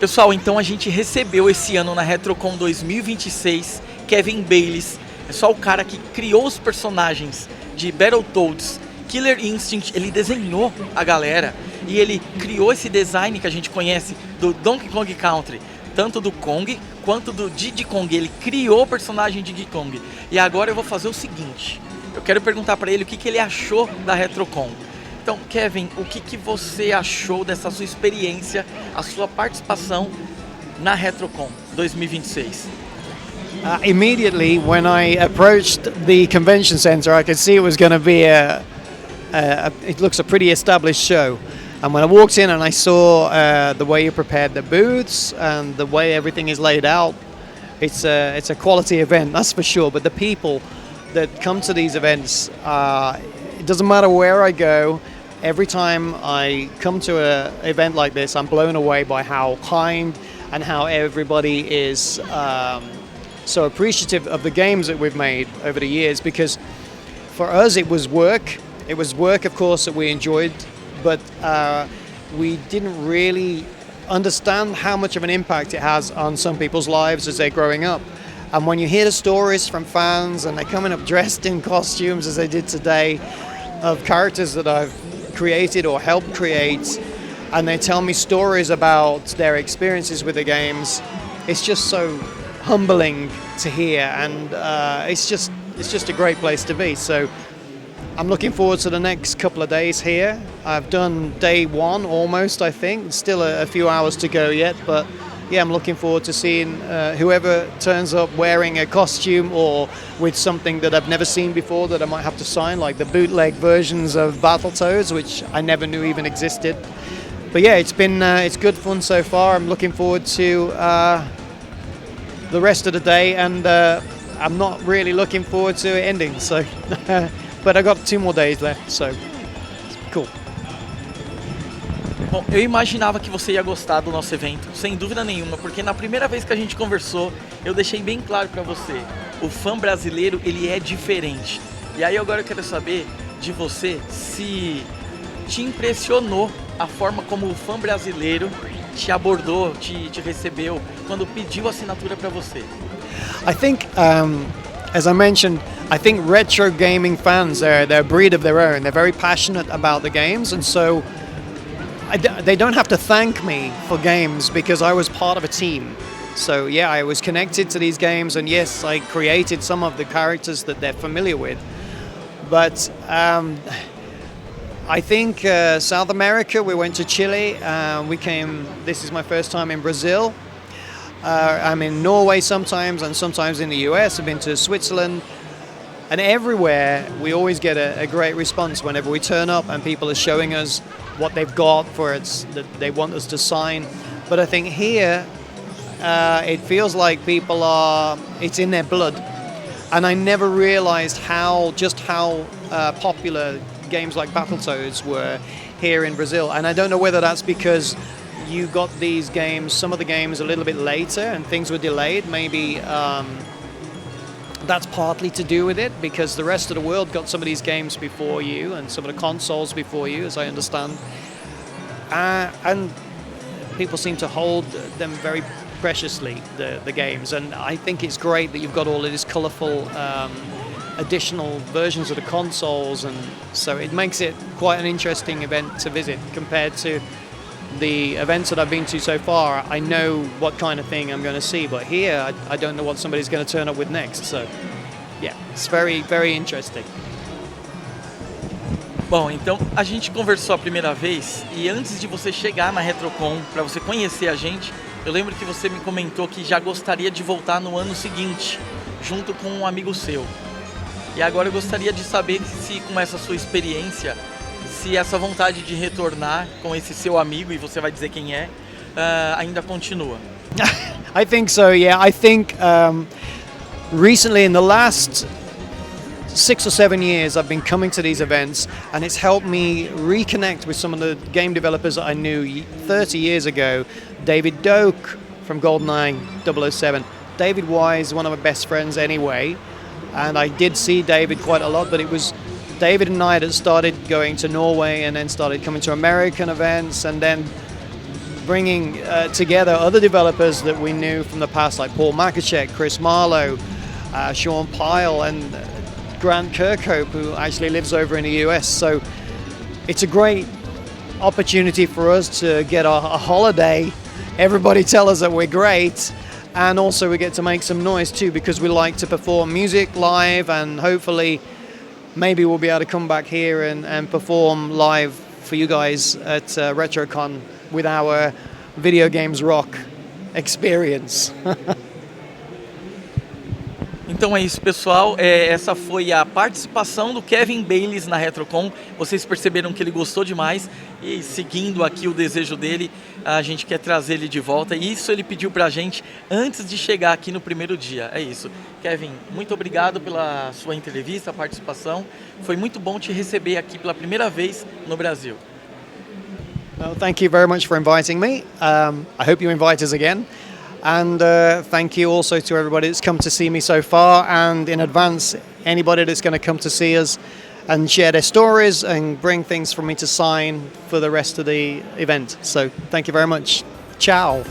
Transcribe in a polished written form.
Pessoal, então a gente recebeu esse ano na RETROCON 2026 Kevin Bayliss. É só o cara que criou os personagens de Battletoads, Killer Instinct, ele desenhou a galera e ele criou esse design que a gente conhece do Donkey Kong Country, tanto do Kong quanto do Diddy Kong. Ele criou o personagem Diddy Kong. E agora eu vou fazer o seguinte, eu quero perguntar para ele o que ele achou da RETROCON. Então, Kevin, o que você achou dessa sua experiência, a sua participação na RETROCON 2026? Immediately, when I approached the convention center, I could see it was going to be it looks a pretty established show. And when I walked in and I saw the way you prepared the booths and the way everything is laid out, it's a quality event, that's for sure. But the people that come to these events, it doesn't matter where I go, every time I come to an event like this, I'm blown away by how kind and how everybody is so appreciative of the games that we've made over the years, because for us it was work. It was work, of course, that we enjoyed, but we didn't really understand how much of an impact it has on some people's lives as they're growing up. And when you hear the stories from fans and they're coming up dressed in costumes as they did today of characters that I've created or helped create, and they tell me stories about their experiences with the games, it's just so humbling to hear, and it's just a great place to be. So I'm looking forward to the next couple of days here. I've done day one almost, I think. Still a few hours to go yet, but yeah, I'm looking forward to seeing whoever turns up wearing a costume or with something that I've never seen before that I might have to sign, like the bootleg versions of Battletoads, which I never knew even existed. But yeah, it's good fun so far. I'm looking forward to the rest of the day, and I'm not really looking forward to it ending. So, but I got 2 more days left, so it's cool. Bom, eu imaginava que você ia gostar do nosso evento, sem dúvida nenhuma, porque na primeira vez que a gente conversou, eu deixei bem claro para você, o fã brasileiro, ele é diferente. E aí agora eu quero saber de você se te impressionou a forma como o fã brasileiro te abordou, te recebeu, quando pediu assinatura para você. I think, as I mentioned, I think retro gaming fans, they're a breed of their own. They're very passionate about the games, and so they don't have to thank me for games because I was part of a team. So yeah, I was connected to these games, and yes, I created some of the characters that they're familiar with. But I think South America, we went to Chile, this is my first time in Brazil. I'm in Norway sometimes, and sometimes in the US. I've been to Switzerland, and everywhere we always get a great response whenever we turn up and people are showing us what they've got for it that they want us to sign. But I think here it feels like people it's in their blood, and I never realized how popular games like Battletoads were here in Brazil. And I don't know whether that's because you got these games, some of the games a little bit later and things were delayed. Maybe that's partly to do with it, because the rest of the world got some of these games before you and some of the consoles before you, as I understand. And people seem to hold them very preciously, the games. And I think it's great that you've got all of these colourful additional versions of the consoles, and so it makes it quite an interesting event to visit compared to the events that I've been to so far. I know what kind of thing I'm going to see, but here I don't know what somebody's going to turn up with next. So yeah, it's very, very interesting. Bom, então a gente conversou a primeira vez, e antes de você chegar na RETROCON, para você conhecer a gente, eu lembro que você me comentou que já gostaria de voltar no ano seguinte, junto com um amigo seu. E agora eu gostaria de saber se, com essa sua experiência, se essa vontade de retornar com esse seu amigo, e você vai dizer quem é, ainda continua. I think so, yeah. I think recently, in the last 6 or 7 years, I've been coming to these events, and it's helped me reconnect with some of the game developers that I knew 30 years ago. David Doak from GoldenEye 007. David Wise, one of my best friends anyway. And I did see David quite a lot, but it was David and I that started going to Norway and then started coming to American events, and then bringing together other developers that we knew from the past, like Paul Makachek, Chris Marlowe, Sean Pyle, and Grant Kirkhope, who actually lives over in the US. So it's a great opportunity for us to get a holiday. Everybody tell us that we're great, and also we get to make some noise too, because we like to perform music live, and hopefully maybe we'll be able to come back here and perform live for you guys at RETROCON with our video games rock experience. Então é isso, pessoal. Essa foi a participação do Kevin Bayliss na RETROCON. Vocês perceberam que ele gostou demais e, seguindo aqui o desejo dele, a gente quer trazer ele de volta. E isso ele pediu pra gente antes de chegar aqui no primeiro dia. É isso. Kevin, muito obrigado pela sua entrevista, participação. Foi muito bom te receber aqui pela primeira vez no Brasil. Well, thank you very much for inviting me. I hope you invite us again. And thank you also to everybody that's come to see me so far, and in advance, anybody that's going to come to see us and share their stories and bring things for me to sign for the rest of the event. So thank you very much. Ciao.